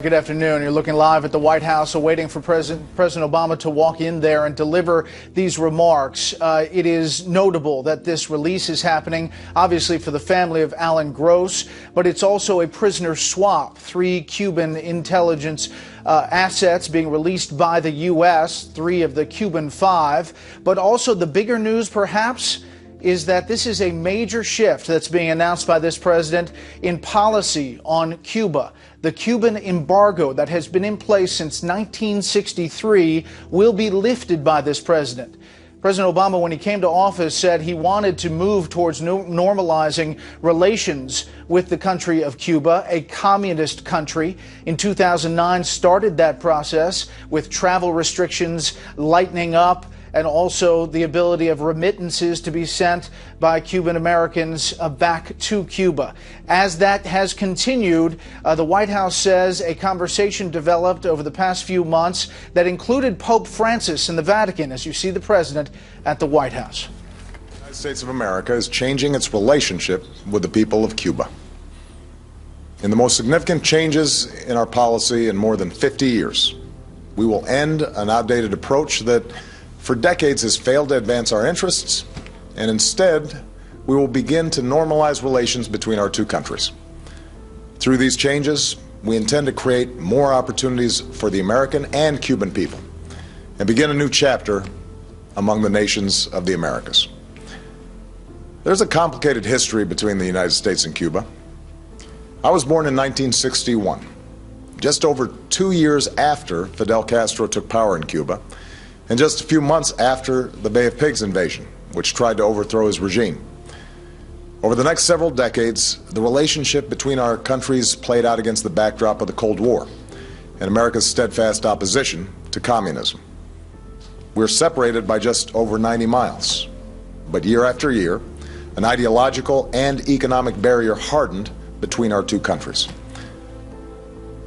Good afternoon. You're looking live at the White House, awaiting for President Obama to walk in there and deliver these remarks. It is notable that this release is happening, obviously, for the family of Alan Gross, but it's also a prisoner swap. 3 Cuban intelligence assets being released by the U.S., 3 of the Cuban 5. But also the bigger news, perhaps, is that this is a major shift that's being announced by this president in policy on Cuba. The Cuban embargo that has been in place since 1963 will be lifted by this president. President Obama, when he came to office, said he wanted to move towards normalizing relations with the country of Cuba, a communist country. In 2009, started that process with travel restrictions lightening up, and also the ability of remittances to be sent by Cuban Americans back to Cuba. As that has continued, the White House says a conversation developed over the past few months that included Pope Francis and the Vatican, as you see the president at the White House. The United States of America is changing its relationship with the people of Cuba. In the most significant changes in our policy in more than 50 years, we will end an outdated approach that for decades has failed to advance our interests, and instead we will begin to normalize relations between our two countries. Through these changes, we intend to create more opportunities for the American and Cuban people and begin a new chapter among the nations of the Americas. There's a complicated history between the United States and Cuba. I was born in 1961, just over 2 years after Fidel Castro took power in Cuba, and just a few months after the Bay of Pigs invasion, which tried to overthrow his regime. Over the next several decades, the relationship between our countries played out against the backdrop of the Cold War and America's steadfast opposition to communism. We're separated by just over 90 miles, but year after year, an ideological and economic barrier hardened between our two countries.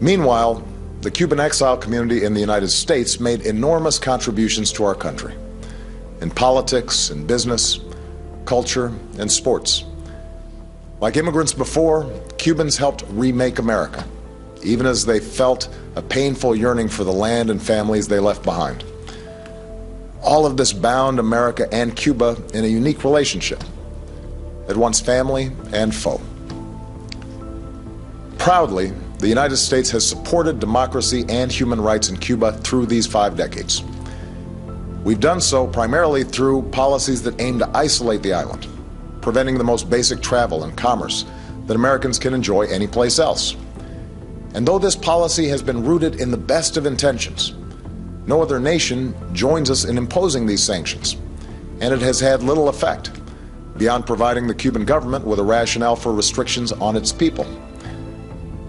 Meanwhile, the Cuban exile community in the United States made enormous contributions to our country in politics, in business, culture, and sports. Like immigrants before, Cubans helped remake America, even as they felt a painful yearning for the land and families they left behind. All of this bound America and Cuba in a unique relationship, at once family and foe. Proudly, the United States has supported democracy and human rights in Cuba through these 5 decades. We've done so primarily through policies that aim to isolate the island, preventing the most basic travel and commerce that Americans can enjoy anyplace else. And though this policy has been rooted in the best of intentions, no other nation joins us in imposing these sanctions, and it has had little effect, beyond providing the Cuban government with a rationale for restrictions on its people.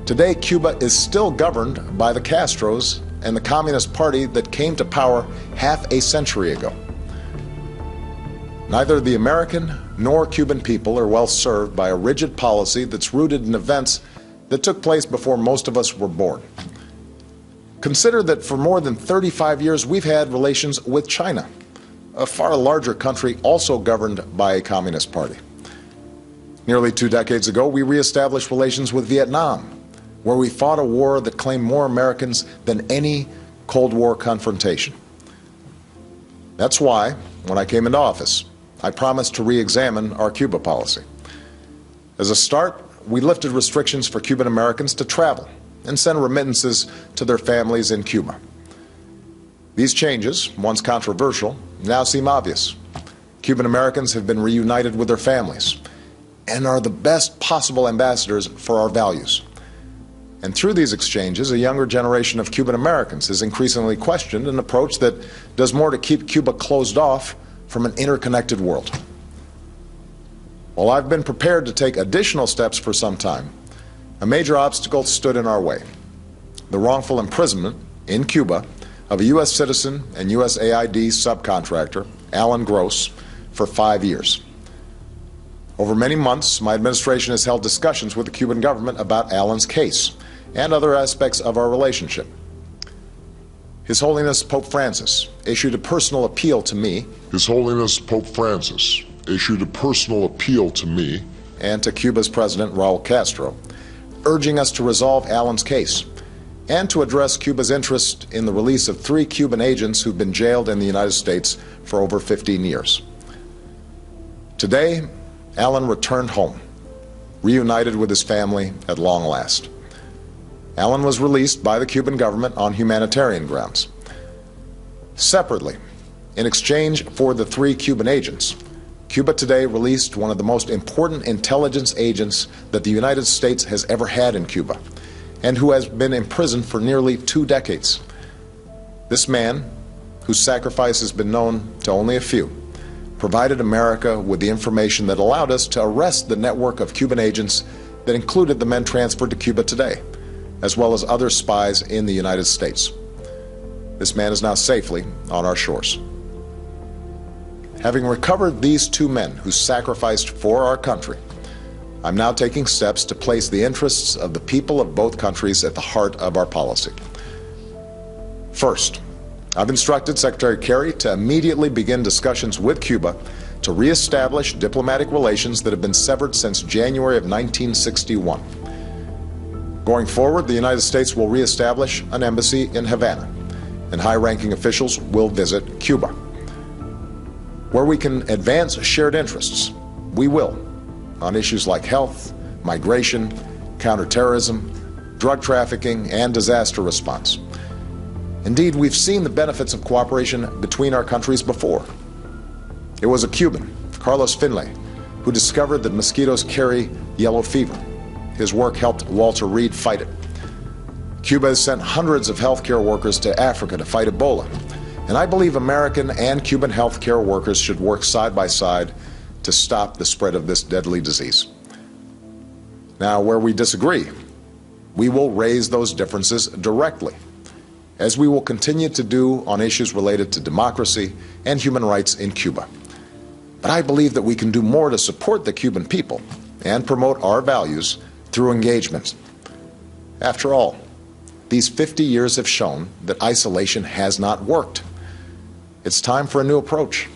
Today, Cuba is still governed by the Castros and the Communist Party that came to power half a century ago. Neither the American nor Cuban people are well served by a rigid policy that's rooted in events that took place before most of us were born. Consider that for more than 35 years we've had relations with China, a far larger country also governed by a Communist Party. Nearly 2 decades ago, we reestablished relations with Vietnam, where we fought a war that claimed more Americans than any Cold War confrontation. That's why, when I came into office, I promised to re-examine our Cuba policy. As a start, we lifted restrictions for Cuban Americans to travel and send remittances to their families in Cuba. These changes, once controversial, now seem obvious. Cuban Americans have been reunited with their families and are the best possible ambassadors for our values. And through these exchanges, a younger generation of Cuban Americans has increasingly questioned an approach that does more to keep Cuba closed off from an interconnected world. While I've been prepared to take additional steps for some time, a major obstacle stood in our way: the wrongful imprisonment in Cuba of a U.S. citizen and USAID subcontractor, Alan Gross, for 5 years. Over many months, my administration has held discussions with the Cuban government about Alan's case and other aspects of our relationship. His Holiness Pope Francis issued a personal appeal to me. His Holiness Pope Francis issued a personal appeal to me and to Cuba's President Raul Castro, urging us to resolve Alan's case and to address Cuba's interest in the release of 3 Cuban agents who've been jailed in the United States for over 15 years. Today, Alan returned home, reunited with his family at long last. Alan was released by the Cuban government on humanitarian grounds. Separately, in exchange for the 3 Cuban agents, Cuba today released one of the most important intelligence agents that the United States has ever had in Cuba, and who has been imprisoned for nearly 2 decades. This man, whose sacrifice has been known to only a few, provided America with the information that allowed us to arrest the network of Cuban agents that included the men transferred to Cuba today, as well as other spies in the United States. This man is now safely on our shores. Having recovered these 2 men who sacrificed for our country, I'm now taking steps to place the interests of the people of both countries at the heart of our policy. First, I've instructed Secretary Kerry to immediately begin discussions with Cuba to reestablish diplomatic relations that have been severed since January of 1961. Going forward, the United States will reestablish an embassy in Havana, and high-ranking officials will visit Cuba. Where we can advance shared interests, we will, on issues like health, migration, counterterrorism, drug trafficking, and disaster response. Indeed, we've seen the benefits of cooperation between our countries before. It was a Cuban, Carlos Finlay, who discovered that mosquitoes carry yellow fever. His work helped Walter Reed fight it. Cuba has sent hundreds of healthcare workers to Africa to fight Ebola, and I believe American and Cuban healthcare workers should work side by side to stop the spread of this deadly disease. Now, where we disagree, we will raise those differences directly, as we will continue to do on issues related to democracy and human rights in Cuba. But I believe that we can do more to support the Cuban people and promote our values through engagement. After all, these 50 years have shown that isolation has not worked. It's time for a new approach.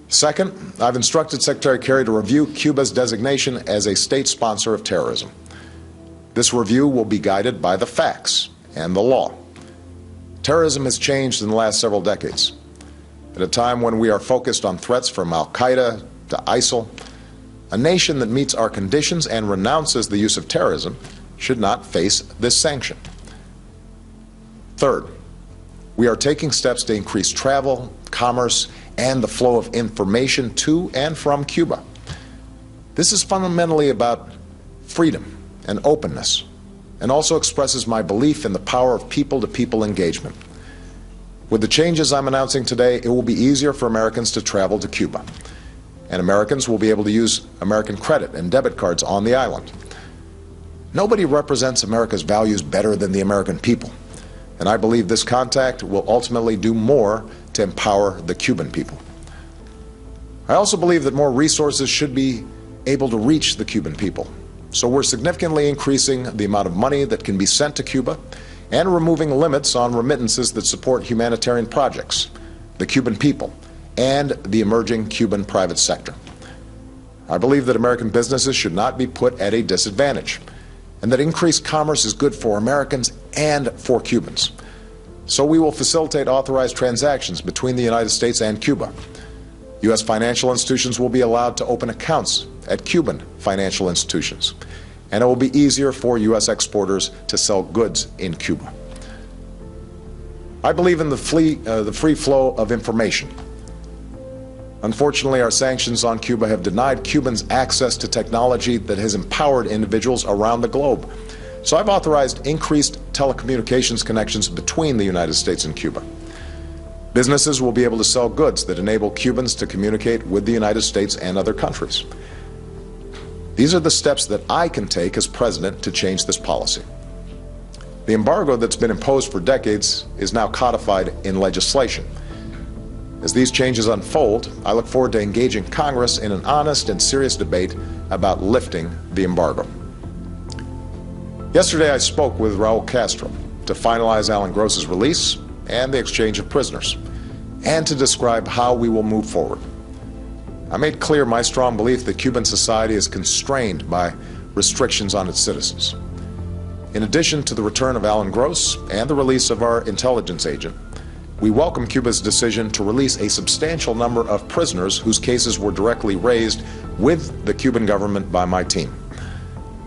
Second, I've instructed Secretary Kerry to review Cuba's designation as a state sponsor of terrorism. This review will be guided by the facts and the law. Terrorism has changed in the last several decades. At a time when we are focused on threats from Al-Qaeda to ISIL, a nation that meets our conditions and renounces the use of terrorism should not face this sanction. Third, we are taking steps to increase travel, commerce, and the flow of information to and from Cuba. This is fundamentally about freedom and openness, and also expresses my belief in the power of people-to-people engagement. With the changes I'm announcing today, it will be easier for Americans to travel to Cuba, and Americans will be able to use American credit and debit cards on the island. Nobody represents America's values better than the American people, and I believe this contact will ultimately do more to empower the Cuban people. I also believe that more resources should be able to reach the Cuban people, so we're significantly increasing the amount of money that can be sent to Cuba and removing limits on remittances that support humanitarian projects, the Cuban people, and the emerging Cuban private sector. I believe that American businesses should not be put at a disadvantage, and that increased commerce is good for Americans and for Cubans. So we will facilitate authorized transactions between the United States and Cuba. U.S. financial institutions will be allowed to open accounts at Cuban financial institutions, and it will be easier for U.S. exporters to sell goods in Cuba. I believe in the free flow of information. Unfortunately, our sanctions on Cuba have denied Cubans access to technology that has empowered individuals around the globe. So I've authorized increased telecommunications connections between the United States and Cuba. Businesses will be able to sell goods that enable Cubans to communicate with the United States and other countries. These are the steps that I can take as president to change this policy. The embargo that's been imposed for decades is now codified in legislation. As these changes unfold, I look forward to engaging Congress in an honest and serious debate about lifting the embargo. Yesterday I spoke with Raul Castro to finalize Alan Gross's release and the exchange of prisoners, and to describe how we will move forward. I made clear my strong belief that Cuban society is constrained by restrictions on its citizens. In addition to the return of Alan Gross and the release of our intelligence agent, we welcome Cuba's decision to release a substantial number of prisoners whose cases were directly raised with the Cuban government by my team.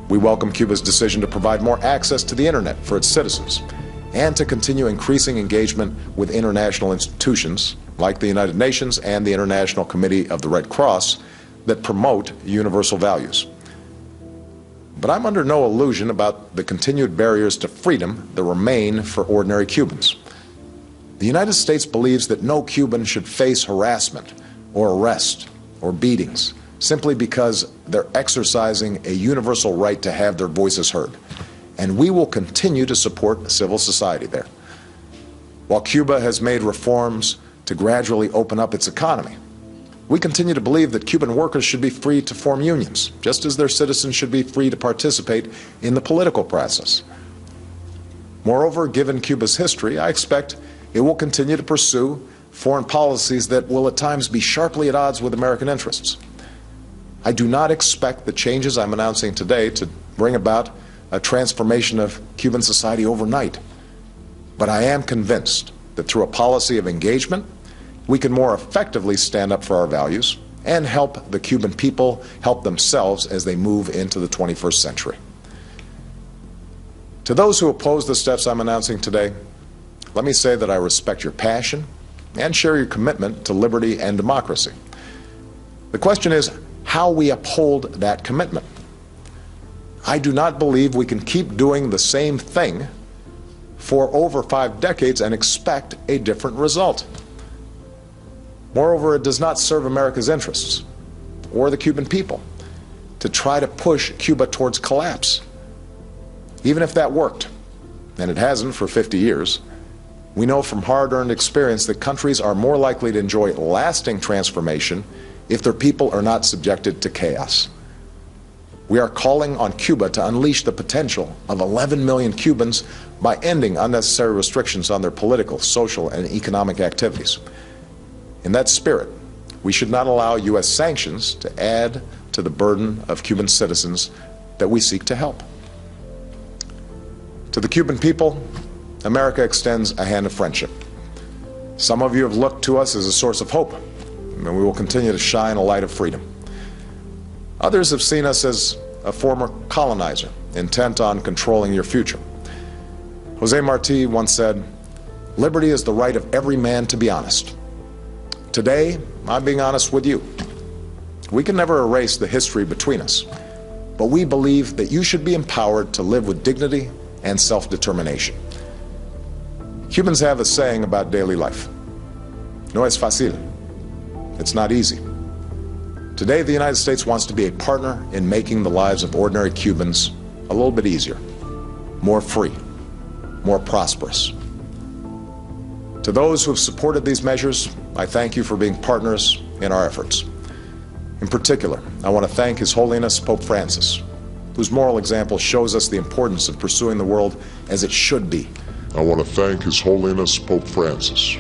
We welcome Cuba's decision to provide more access to the internet for its citizens and to continue increasing engagement with international institutions like the United Nations and the International Committee of the Red Cross that promote universal values. But I'm under no illusion about the continued barriers to freedom that remain for ordinary Cubans. The United States believes that no Cuban should face harassment or arrest or beatings simply because they're exercising a universal right to have their voices heard. And we will continue to support civil society there. While Cuba has made reforms to gradually open up its economy, we continue to believe that Cuban workers should be free to form unions, just as their citizens should be free to participate in the political process. Moreover, given Cuba's history, I expect it will continue to pursue foreign policies that will at times be sharply at odds with American interests. I do not expect the changes I'm announcing today to bring about a transformation of Cuban society overnight. But I am convinced that through a policy of engagement, we can more effectively stand up for our values and help the Cuban people help themselves as they move into the 21st century. To those who oppose the steps I'm announcing today, let me say that I respect your passion and share your commitment to liberty and democracy. The question is how we uphold that commitment. I do not believe we can keep doing the same thing for over 5 decades and expect a different result. Moreover, it does not serve America's interests or the Cuban people to try to push Cuba towards collapse. Even if that worked, and it hasn't for 50 years, we know from hard-earned experience that countries are more likely to enjoy lasting transformation if their people are not subjected to chaos. We are calling on Cuba to unleash the potential of 11 million Cubans by ending unnecessary restrictions on their political, social, and economic activities. In that spirit, we should not allow U.S. sanctions to add to the burden of Cuban citizens that we seek to help. To the Cuban people, America extends a hand of friendship. Some of you have looked to us as a source of hope, and we will continue to shine a light of freedom. Others have seen us as a former colonizer, intent on controlling your future. Jose Marti once said, "Liberty is the right of every man to be honest." Today, I'm being honest with you. We can never erase the history between us, but we believe that you should be empowered to live with dignity and self-determination. Cubans have a saying about daily life. No es fácil. It's not easy. Today, the United States wants to be a partner in making the lives of ordinary Cubans a little bit easier, more free, more prosperous. To those who have supported these measures, I thank you for being partners in our efforts. In particular, I want to thank His Holiness Pope Francis, whose moral example shows us the importance of pursuing the world as it should be. I want to thank His Holiness Pope Francis,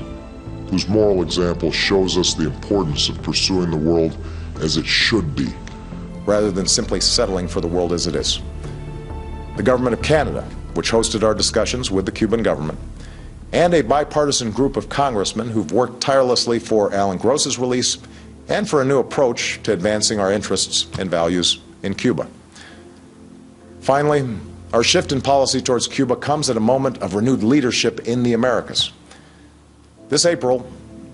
whose moral example shows us the importance of pursuing the world as it should be, rather than simply settling for the world as it is. The Government of Canada, which hosted our discussions with the Cuban government, and a bipartisan group of congressmen who've worked tirelessly for Alan Gross's release and for a new approach to advancing our interests and values in Cuba. Finally, our shift in policy towards Cuba comes at a moment of renewed leadership in the Americas. This April,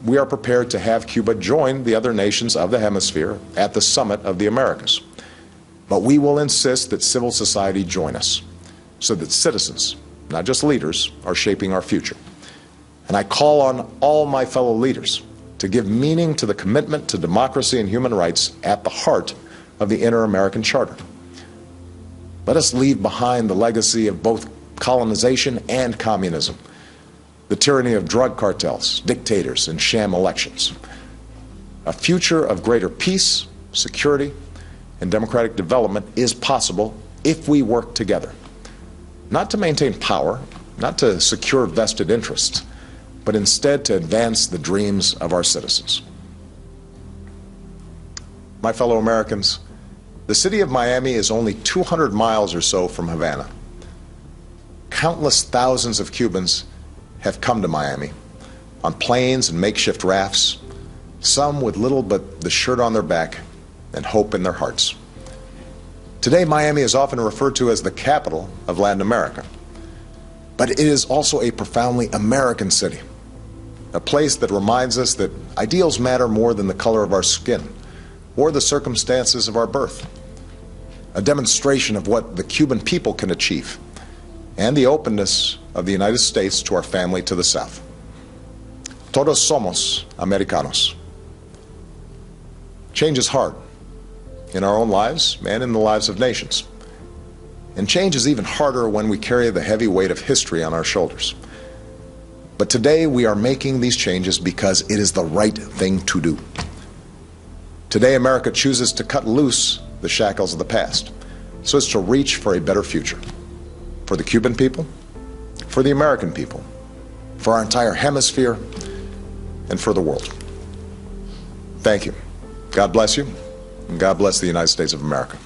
we are prepared to have Cuba join the other nations of the hemisphere at the Summit of the Americas. But we will insist that civil society join us, so that citizens, not just leaders, are shaping our future. And I call on all my fellow leaders to give meaning to the commitment to democracy and human rights at the heart of the Inter-American Charter. Let us leave behind the legacy of both colonization and communism, the tyranny of drug cartels, dictators, and sham elections. A future of greater peace, security, and democratic development is possible if we work together. Not to maintain power, not to secure vested interests, but instead to advance the dreams of our citizens. My fellow Americans, the city of Miami is only 200 miles or so from Havana. countless thousands of Cubans have come to Miami on planes and makeshift rafts, some with little but the shirt on their back and hope in their hearts. Today, Miami is often referred to as the capital of Latin America, but it is also a profoundly American city, a place that reminds us that ideals matter more than the color of our skin or the circumstances of our birth, a demonstration of what the Cuban people can achieve and the openness of the United States to our family to the south. Todos somos Americanos. Change is hard in our own lives and in the lives of nations. And change is even harder when we carry the heavy weight of history on our shoulders. But today we are making these changes because it is the right thing to do. Today America chooses to cut loose the shackles of the past so as to reach for a better future. For the Cuban people, for the American people, for our entire hemisphere, and for the world. Thank you. God bless you, and God bless the United States of America.